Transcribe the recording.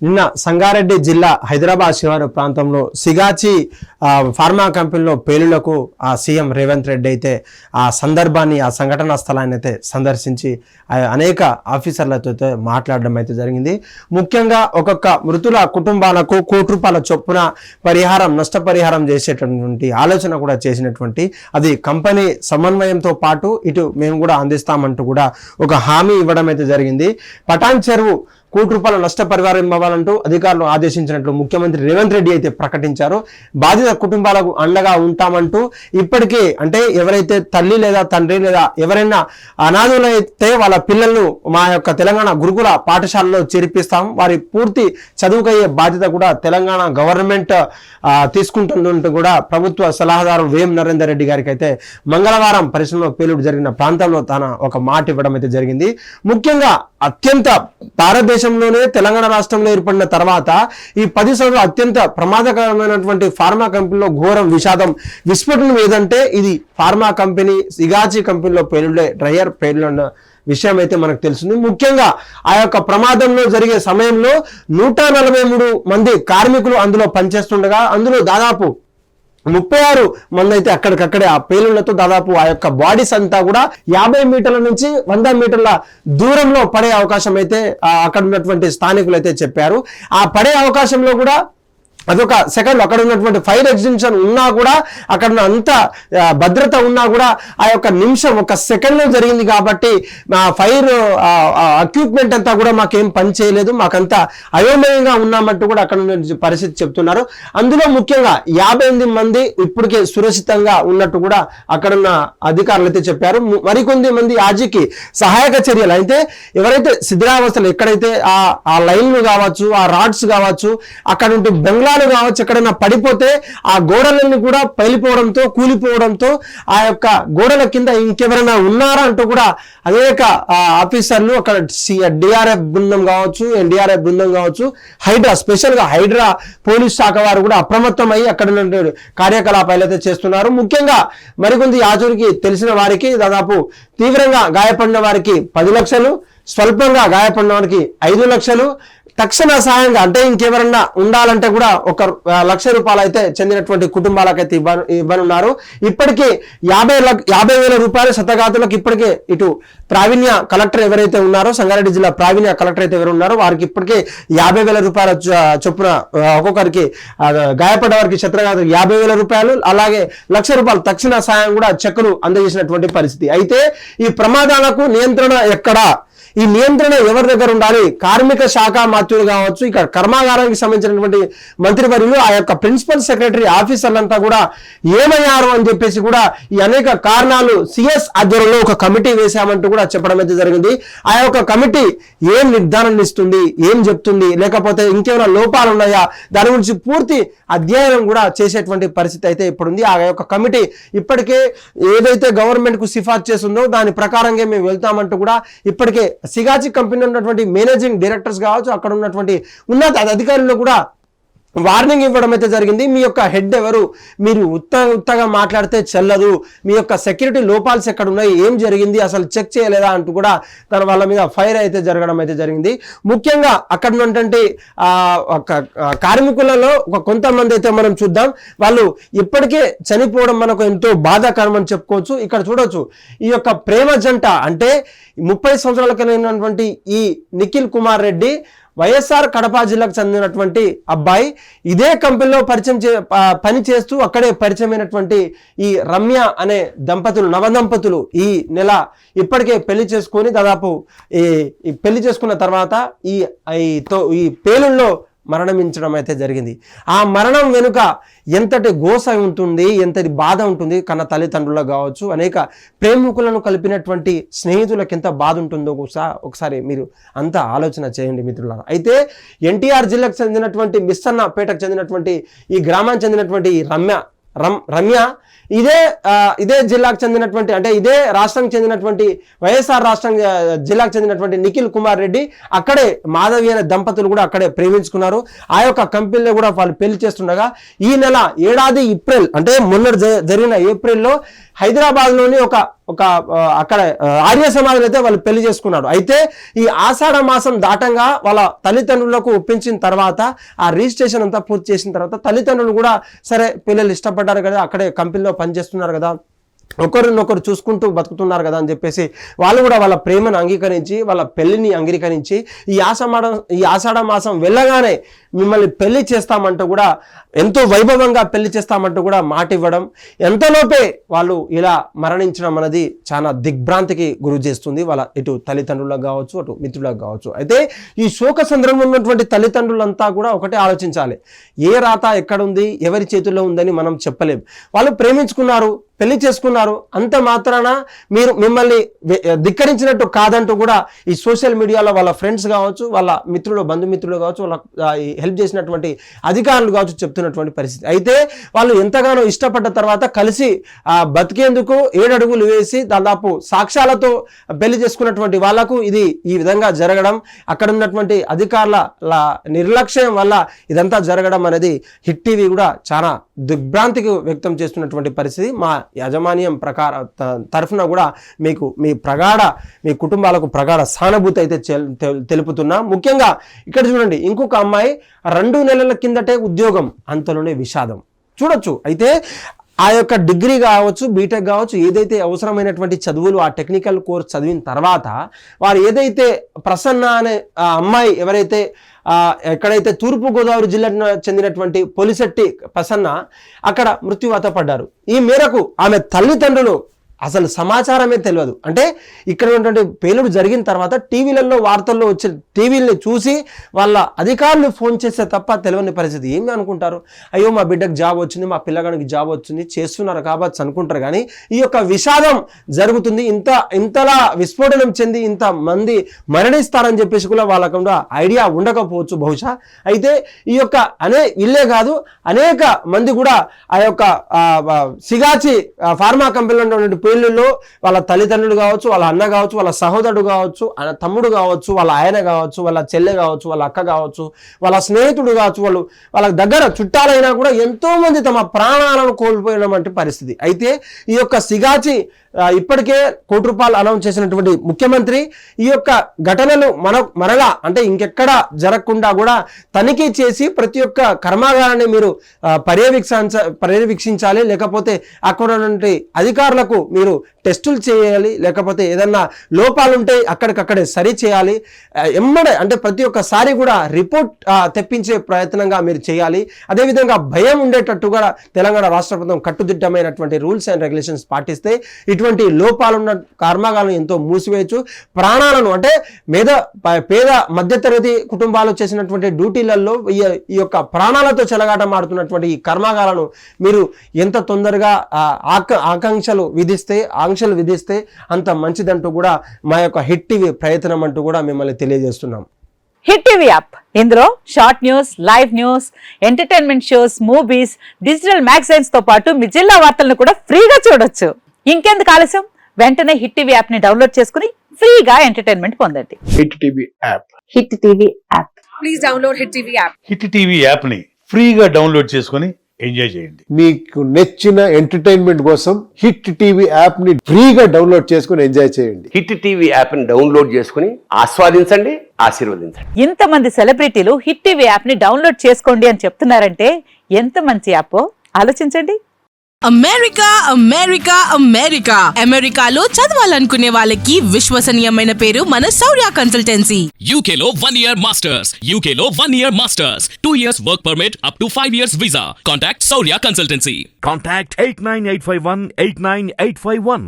నిన్న సంగారెడ్డి జిల్లా హైదరాబాద్ శివారు ప్రాంతంలో సిగాచి ఫార్మా కంపెనీలో పేలులకు సీఎం రేవంత్ రెడ్డి అయితే ఆ సందర్భాన్ని ఆ సంఘటనా స్థలాన్ని అయితే సందర్శించి అనేక ఆఫీసర్లతో మాట్లాడడం అయితే జరిగింది. ముఖ్యంగా ఒక్కొక్క మృతుల కుటుంబాలకు ₹1,00,00,000 చొప్పున నష్టపరిహారం చేసేటటువంటి ఆలోచన కూడా చేసినటువంటి అది కంపెనీ సమన్వయంతో పాటు ఇటు మేము కూడా అందిస్తామంటూ కూడా ఒక హామీ ఇవ్వడం అయితే జరిగింది. పటాన్ చెరువు ₹1,00,00,000 నష్టపరిహారం ఇవ్వాలంటూ అధికారులు ఆదేశించినట్లు ముఖ్యమంత్రి రేవంత్ రెడ్డి అయితే ప్రకటించారు. బాధిత కుటుంబాలకు అండగా ఉంటామంటూ ఇప్పటికే అంటే ఎవరైతే తల్లి లేదా తండ్రి లేదా ఎవరైనా అనాథులైతే వాళ్ళ పిల్లలను మా యొక్క తెలంగాణ గురుకుల పాఠశాలలో చేర్పిస్తాం, వారి పూర్తి చదువుకయ్యే బాధ్యత కూడా తెలంగాణ గవర్నమెంట్ తీసుకుంటుందంటూ కూడా ప్రభుత్వ సలహాదారు వేం నరేందర్ రెడ్డి గారికి అయితే మంగళవారం పరిశ్రమలో పేలుడు జరిగిన ప్రాంతంలో తన ఒక మాట ఇవ్వడం అయితే జరిగింది. ముఖ్యంగా అత్యంత భారతదేశంలోనే తెలంగాణ రాష్ట్రంలో ఏర్పడిన తర్వాత ఈ 10 సంవత్సరాలు అత్యంత ప్రమాదకరమైనటువంటి ఫార్మా కంపెనీలో ఘోరం విషాదం విస్ఫోటనం ఏదంటే ఇది ఫార్మా కంపెనీ సిగాచి కంపెనీలో పేలుడే డ్రయర్ పేలున్న విషయం అయితే మనకు తెలుస్తుంది. ముఖ్యంగా ఆ యొక్క ప్రమాదంలో జరిగే సమయంలో 143 మంది కార్మికులు అందులో పనిచేస్తుండగా అందులో దాదాపు 36 మంది అయితే అక్కడికక్కడే ఆ పేలుళ్లతో దాదాపు ఆ యొక్క బాడీస్ అంతా కూడా 50 మీటర్ల నుంచి 100 మీటర్ల దూరంలో పడే అవకాశం అయితే అక్కడ ఉన్నటువంటి స్థానికులు అయితే చెప్పారు. ఆ పడే అవకాశంలో కూడా అదొక సెకండ్ అక్కడ ఉన్నటువంటి ఫైర్ ఎగ్జిబిషన్ ఉన్నా కూడా అక్కడ అంత భద్రత ఉన్నా కూడా ఆ యొక్క నిమిషం ఒక సెకండ్లో జరిగింది కాబట్టి మా ఫైర్ ఎక్విప్మెంట్ అంతా కూడా మాకేం పని చేయలేదు, మాకంతా అయోమయంగా ఉన్నామంటూ కూడా అక్కడ ఉన్న పరిస్థితి చెప్తున్నారు. అందులో ముఖ్యంగా 58 మంది ఇప్పటికే సురక్షితంగా ఉన్నట్టు కూడా అక్కడున్న అధికారులు అయితే చెప్పారు. మరికొంది మంది ఆజీకి సహాయక చర్యలు అయితే ఎవరైతే శిథిలావస్థలు ఎక్కడైతే ఆ లైన్లు కావచ్చు, ఆ రాడ్స్ కావచ్చు, అక్కడ ఉంటే బెంగ్లా కావచ్చు ఎక్కడైనా పడిపోతే ఆ గోడలన్నీ కూడా పైలిపోవడంతో కూలిపోవడంతో ఆ యొక్క గోడల కింద ఇంకెవరైనా ఉన్నారా అంటూ కూడా అనేక ఆఫీసర్లు అక్కడ డిఆర్ఎఫ్ బృందం కావచ్చు, ఎన్డీఆర్ఎఫ్ బృందం కావచ్చు, హైడ్రా స్పెషల్గా హైడ్రా పోలీస్ శాఖ వారు కూడా అప్రమత్తం అయ్యి అక్కడ కార్యకలాపాలు అయితే చేస్తున్నారు. ముఖ్యంగా మరికొంది ఆచూరికి తెలిసిన వారికి దాదాపు తీవ్రంగా గాయపడిన వారికి 10 లక్షలు, స్వల్పంగా గాయపడిన వారికి 5 లక్షలు, తక్షణ సహాయంగా అంటే ఇంకెవరన్నా ఉండాలంటే కూడా ₹1,00,000 అయితే చెందినటువంటి కుటుంబాలకైతే ఇవ్వనున్నారు. ఇప్పటికీ 50,000 రూపాయలు శతగాతులకు ఇప్పటికే ఇటు ప్రావీణ్య కలెక్టర్ ఎవరైతే ఉన్నారో సంగారెడ్డి జిల్లా ప్రావీణ్య కలెక్టర్ అయితే ఎవరు ఉన్నారో వారికి ఇప్పటికే 50,000 రూపాయల చొప్పున ఒక్కొక్కరికి గాయపడ్డ వారికి శతగాతులకు 50,000 రూపాయలు అలాగే ₹1,00,000 తక్షణ సహాయం కూడా చెక్కులు అందజేసినటువంటి పరిస్థితి. అయితే ఈ ప్రమాదాలకు నియంత్రణ ఎక్కడా, ఈ నియంత్రణ ఎవరి దగ్గర ఉండాలి? కార్మిక శాఖ మంత్రులు కావచ్చు, ఇక్కడ కర్మాగారానికి సంబంధించినటువంటి మంత్రివర్యులు ఆ యొక్క ప్రిన్సిపల్ సెక్రటరీ ఆఫీసర్లంతా కూడా ఏమయ్యారు అని చెప్పేసి కూడా ఈ అనేక కారణాలు సిఎస్ ఆధ్వర్యంలో ఒక కమిటీ వేశామంటూ కూడా చెప్పడం అయితే జరిగింది. ఆ యొక్క కమిటీ ఏం నిర్ధారణ ఇస్తుంది, ఏం చెప్తుంది, లేకపోతే ఇంకేమైనా లోపాలు ఉన్నాయా, దాని గురించి పూర్తి అధ్యయనం కూడా చేసేటువంటి పరిస్థితి అయితే ఇప్పుడుంది. ఆ యొక్క కమిటీ ఇప్పటికే ఏదైతే గవర్నమెంట్ కు సిఫార్సు చేస్తుందో దాని ప్రకారంగా మేము వెళ్తామంటూ కూడా ఇప్పటికే సిగాచి కంపెనీ ఉన్నటువంటి మేనేజింగ్ డైరెక్టర్స్ కావచ్చు, అక్కడ ఉన్నటువంటి ఉన్నత అధికారులు కూడా వార్నింగ్ ఇవ్వడం అయితే జరిగింది. మీ యొక్క హెడ్ ఎవరు, మీరు ఉత్తగా మాట్లాడితే చెల్లదు, మీ యొక్క సెక్యూరిటీ లోపాల్స్ ఎక్కడ ఉన్నాయి, ఏం జరిగింది, అసలు చెక్ చేయలేదా అంటూ కూడా తన వాళ్ళ మీద ఫైర్ అయితే జరగడం అయితే జరిగింది. ముఖ్యంగా అక్కడ ఉన్నటువంటి కార్మికులలో కొంతమంది అయితే మనం చూద్దాం, వాళ్ళు ఇప్పటికే చనిపోవడం మనకు ఎంతో బాధాకరం అని చెప్పుకోవచ్చు. ఇక్కడ చూడొచ్చు ఈ యొక్క ప్రేమ జంట అంటే 30 సంవత్సరాల కలిగినటువంటి ఈ నిఖిల్ కుమార్ రెడ్డి వైఎస్ఆర్ కడప జిల్లాకు చెందినటువంటి అబ్బాయి, ఇదే కంపెనీలో పని చేస్తూ అక్కడే పరిచయమైనటువంటి ఈ రమ్య అనే నవదంపతులు ఈ నెల ఇప్పటికే పెళ్లి చేసుకొని దాదాపు ఈ పెళ్లి చేసుకున్న తర్వాత ఈ పేలుల్లో మరణించడం అయితే జరిగింది. ఆ మరణం వెనుక ఎంతటి గోస ఉంటుంది, ఎంతటి బాధ ఉంటుంది, కన్న తల్లిదండ్రులకు కావచ్చు, అనేక ప్రేమికులను కలిపినటువంటి స్నేహితులకు ఎంత బాధ ఉంటుందో ఒకసారి మీరు అంతా ఆలోచన చేయండి మిత్రులారా. అయితే ఎన్టీఆర్ జిల్లాకు చెందినటువంటి మిస్సన్నపేటకు చెందినటువంటి ఈ గ్రామానికి చెందినటువంటి రమ్య ఇదే జిల్లాకు చెందినటువంటి అంటే ఇదే రాష్ట్రానికి చెందినటువంటి వైఎస్ఆర్ జిల్లాకు చెందినటువంటి నిఖిల్ కుమార్ రెడ్డి అక్కడే మాధవి అనే దంపతులు కూడా అక్కడే ప్రేమించుకున్నారు. ఆ యొక్క కంపెనీలో కూడా వాళ్ళు పెళ్లి చేస్తుండగా ఈ నెల ఏడాది ఏప్రిల్ అంటే మొన్న జరిగిన ఏప్రిల్లో హైదరాబాద్లోని ఒక అక్కడ ఆర్య సమాజం అయితే వాళ్ళు పెళ్లి చేసుకున్నారు. అయితే ఈ ఆషాఢ మాసం దాటంగా వాళ్ళ తల్లిదండ్రులకు ఒప్పించిన తర్వాత ఆ రిజిస్ట్రేషన్ అంతా పూర్తి చేసిన తర్వాత తల్లిదండ్రులు కూడా సరే పిల్లలు ఇష్టపడ్డారు కదా, అక్కడే కంపెనీలో పనిచేస్తున్నారు కదా, ఒకరినొకరు చూసుకుంటూ బతుకుతున్నారు కదా అని చెప్పేసి వాళ్ళు కూడా వాళ్ళ ప్రేమను అంగీకరించి వాళ్ళ పెళ్లిని అంగీకరించి ఈ ఆషాఢ మాసం వెళ్ళగానే మిమ్మల్ని పెళ్లి చేస్తామంటూ కూడా ఎంతో వైభవంగా పెళ్లి చేస్తామంటూ కూడా మాట ఇవ్వడం, ఎంతలోపే వాళ్ళు ఇలా మరణించడం అనేది చాలా దిగ్భ్రాంతికి గురి చేస్తుంది వాళ్ళ ఇటు తల్లిదండ్రులకు కావచ్చు అటు మిత్రులకు కావచ్చు. అయితే ఈ శోక సందర్భంలో ఉన్నటువంటి తల్లిదండ్రులంతా కూడా ఒకటే ఆలోచించాలి, ఏ రాత ఎక్కడుంది ఎవరి చేతుల్లో ఉందని మనం చెప్పలేం. వాళ్ళు ప్రేమించుకున్నారు, పెళ్లి చేసుకున్నారు, అంత మాత్రాన మిమ్మల్ని ధిక్కరించినట్టు కాదంటూ కూడా ఈ సోషల్ మీడియాలో వాళ్ళ ఫ్రెండ్స్ కావచ్చు, వాళ్ళ మిత్రులు బంధుమిత్రులు కావచ్చు, వాళ్ళ హెల్ప్ చేసినటువంటి అధికారులు కావచ్చు చెప్తున్నటువంటి పరిస్థితి. అయితే వాళ్ళు ఎంతగానో ఇష్టపడ్డ తర్వాత కలిసి బతికేందుకు 7 అడుగులు వేసి దాదాపు సాక్ష్యాలతో పెళ్లి చేసుకున్నటువంటి వాళ్లకు ఇది ఈ విధంగా జరగడం, అక్కడ ఉన్నటువంటి అధికారుల నిర్లక్ష్యం వల్ల ఇదంతా జరగడం అనేది హిట్ టీవీ కూడా చాలా దిగ్భ్రాంతికి వ్యక్తం చేస్తున్నటువంటి పరిస్థితి. మా యాజమాన్యం తరఫున కూడా మీకు మీ కుటుంబాలకు ప్రగాఢ సానుభూతి అయితే తెలుపుతున్నా. ముఖ్యంగా ఇక్కడ చూడండి, ఇంకొక అమ్మాయి 2 నెలల కిందటే ఉద్యోగం, అంతలోనే విషాదం చూడొచ్చు. అయితే ఆ యొక్క డిగ్రీ కావచ్చు, బీటెక్ కావచ్చు, ఏదైతే అవసరమైనటువంటి చదువులు ఆ టెక్నికల్ కోర్స్ చదివిన తర్వాత వారు ఏదైతే ప్రసన్న అనే అమ్మాయి ఎవరైతే ఎక్కడైతే తూర్పుగోదావరి జిల్లాకు చెందినటువంటి పొలిశెట్టి ప్రసన్న అక్కడ మృత్యువాత పడ్డారు. ఈ మేరకు ఆమె తల్లిదండ్రులు అసలు సమాచారమే తెలియదు. అంటే ఇక్కడ ఉన్నటువంటి పేలుడు జరిగిన తర్వాత టీవీలలో వార్తల్లో వచ్చే టీవీలని చూసి వాళ్ళ అధికారులు ఫోన్ చేస్తే తప్ప తెలియని పరిస్థితి. ఏమి అనుకుంటారు, అయ్యో మా బిడ్డకు జాబ్ వచ్చింది, మా పిల్లగానికి జాబ్ వచ్చింది, చేస్తున్నారు కాబట్టి అనుకుంటారు. కానీ ఈ యొక్క విషాదం జరుగుతుంది, ఇంతలా విస్ఫోటనం చెంది ఇంత మంది మరణిస్తారని చెప్పేసి కూడా వాళ్ళకు ఐడియా ఉండకపోవచ్చు బహుశా. అయితే ఈ యొక్క ఇల్లే కాదు, అనేక మంది కూడా ఆ యొక్క సిగాచి ఫార్మా కంపెనీలో ఉన్నటువంటి పెళ్లిలో వాళ్ళ తల్లిదండ్రులు కావచ్చు, వాళ్ళ అన్న కావచ్చు, వాళ్ళ సహోదరుడు కావచ్చు, తమ్ముడు కావచ్చు, వాళ్ళ ఆయన కావచ్చు, వాళ్ళ చెల్లె కావచ్చు, వాళ్ళ అక్క కావచ్చు, వాళ్ళ స్నేహితుడు కావచ్చు, వాళ్ళ దగ్గర చుట్టాలైనా కూడా ఎంతో మంది తమ ప్రాణాలను కోల్పోయినటువంటి పరిస్థితి. అయితే ఈ యొక్క సిగాచి ఇప్పటికే ₹1 అనౌన్స్ చేసినటువంటి ముఖ్యమంత్రి ఈ యొక్క ఘటనలు మరలా అంటే ఇంకెక్కడ జరగకుండా కూడా తనిఖీ చేసి ప్రతి ఒక్క కర్మాగారాన్ని మీరు పర్యవేక్షించాలి, లేకపోతే అక్కడ ఉన్నటువంటి అధికారులకు మీరు టెస్టులు చేయాలి, లేకపోతే ఏదన్నా లోపాలుంటే అక్కడికక్కడే సరి చేయాలి. అంటే ప్రతి ఒక్కసారి కూడా రిపోర్ట్ తెప్పించే ప్రయత్నంగా మీరు చేయాలి. అదేవిధంగా భయం ఉండేటట్టు కూడా తెలంగాణ రాష్ట్ర ప్రభుత్వం కట్టుదిట్టమైనటువంటి రూల్స్ అండ్ రెగ్యులేషన్స్ పాటిస్తే ఇటువంటి లోపాలున్న కర్మాగాలను ఎంతో మూసివేయచ్చు. ప్రాణాలను అంటే పేద మధ్యతరగతి కుటుంబాలు చేసినటువంటి డ్యూటీలలో ఈ యొక్క ప్రాణాలతో చెలగాటం ఆడుతున్నటువంటి ఈ కర్మాగాలను మీరు ఎంత తొందరగా ఆంక్షలు విధిస్తే అంత మంచిదంటూ కూడా మా యొక్క హిట్ టీవీ ప్రయత్నం అంటూ కూడా మిమ్మల్ని తెలియజేస్తున్నాం. హిట్ టీవీ యాప్, ఇందులో short news, live news, entertainment shows, movies, digital magazines తో పాటు మీ జిల్లా వార్తలను కూడా ఫ్రీగా చూడొచ్చు. ఇంకెందుకు ఆలస్యం, వెంటనే హిట్ టీవీ యాప్ ని డౌన్లోడ్ చేసుకుని ఫ్రీగా ఎంటర్టైన్మెంట్ పొందండి. Hit TV app, hit TV app, please download hit TV app. Hit TV app ని ఫ్రీగా డౌన్లోడ్ చేసుకుని ఎంజాయ్ చేయండి. మీకు నచ్చిన ఎంటర్టైన్మెంట్ కోసం హిట్ టీవీ యాప్ ని ఫ్రీగా డౌన్లోడ్ చేసుకుని ఎంజాయ్ చేయండి. హిట్ టీవీ యాప్ ని డౌన్లోడ్ చేసుకుని ఆస్వాదించండి, ఆశీర్వదించండి. ఇంతమంది సెలబ్రిటీలు హిట్ టీవీ యాప్ ని డౌన్లోడ్ చేసుకోండి అని చెప్తున్నారంటే ఎంత మంచి యాప్ ఆలోచించండి. అమెరికా అమెరికా అమెరికా అమెరికాలో చదవాలనుకునే వాళ్ళకి విశ్వసనీయమైన పేరు మన శౌర్య కన్సల్టెన్సీ. UK లో 1 year masters, UK లో 1 year masters, 2 years work permit up to 5 years visa. Contact Saurya Consultancy. Contact 89851 89851.